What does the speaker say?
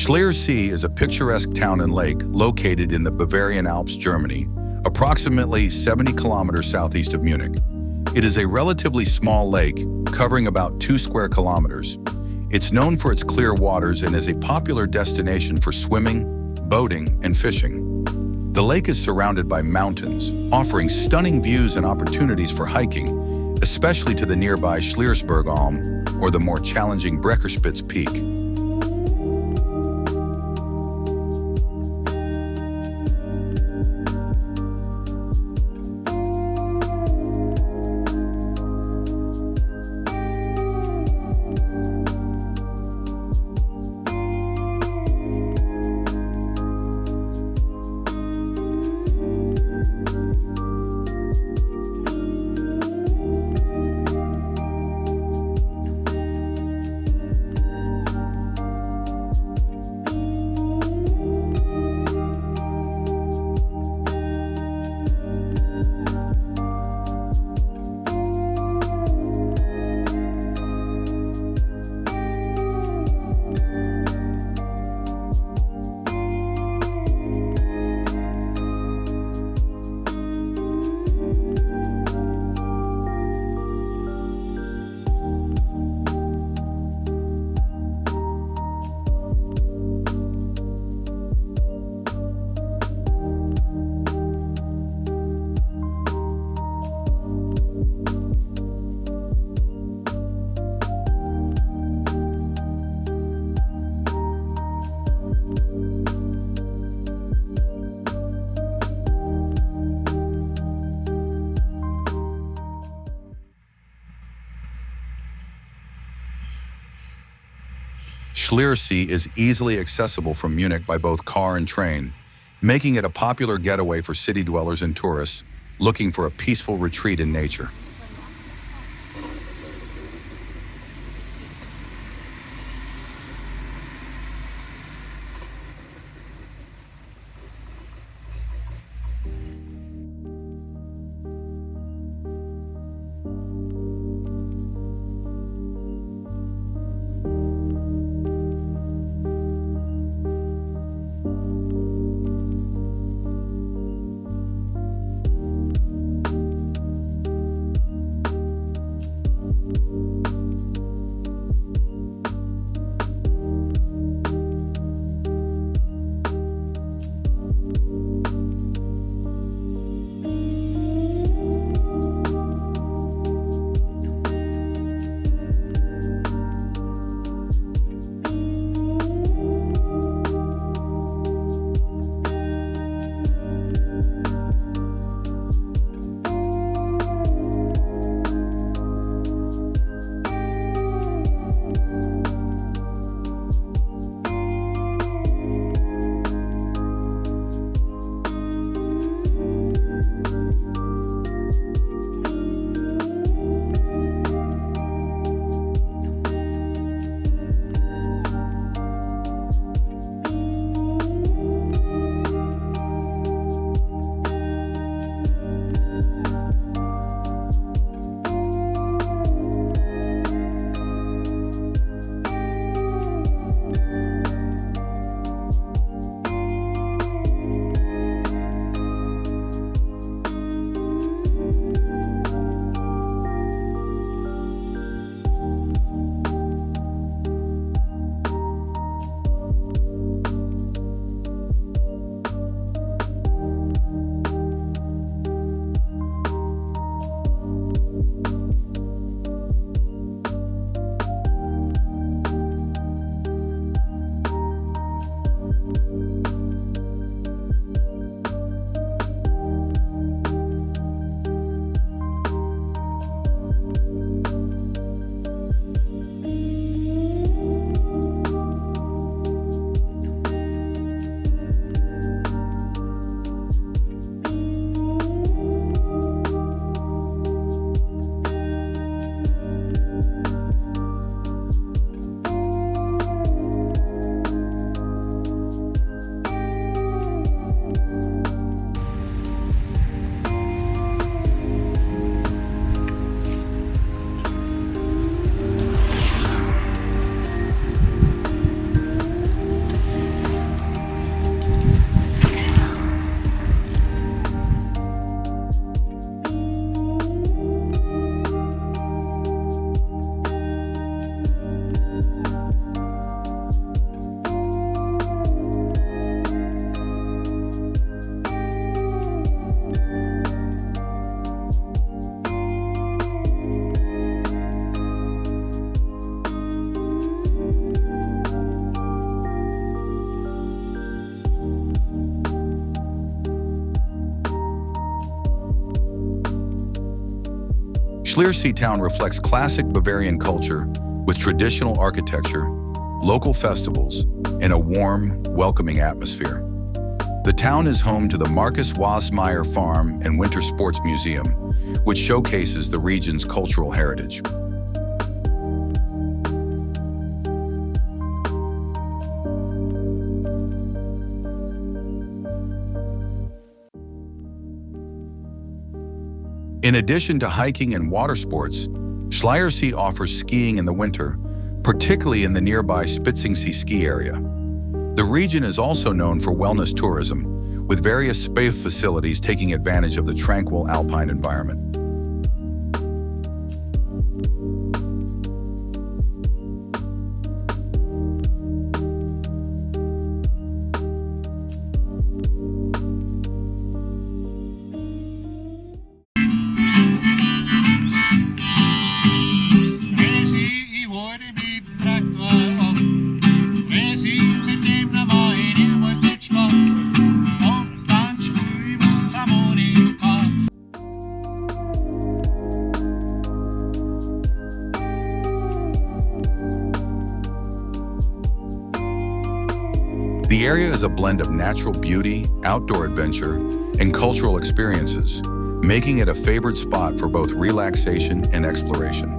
Schliersee is a picturesque town and lake located in the Bavarian Alps, Germany, approximately 70 kilometers southeast of Munich. It is a relatively small lake, covering about 2 square kilometers. It's known for its clear waters and is a popular destination for swimming, boating, and fishing. The lake is surrounded by mountains, offering stunning views and opportunities for hiking, especially to the nearby Schliersee Alm or the more challenging Breckerspitz Peak. Schliersee is easily accessible from Munich by both car and train, making it a popular getaway for city dwellers and tourists looking for a peaceful retreat in nature. Schliersee town reflects classic Bavarian culture with traditional architecture, local festivals, and a warm, welcoming atmosphere. The town is home to the Marcus Wasmeyer Farm and Winter Sports Museum, which showcases the region's cultural heritage. In addition to hiking and water sports, Schliersee offers skiing in the winter, particularly in the nearby Spitzingsee ski area. The region is also known for wellness tourism, with various spa facilities taking advantage of the tranquil alpine environment. The area is a blend of natural beauty, outdoor adventure, and cultural experiences, making it a favorite spot for both relaxation and exploration.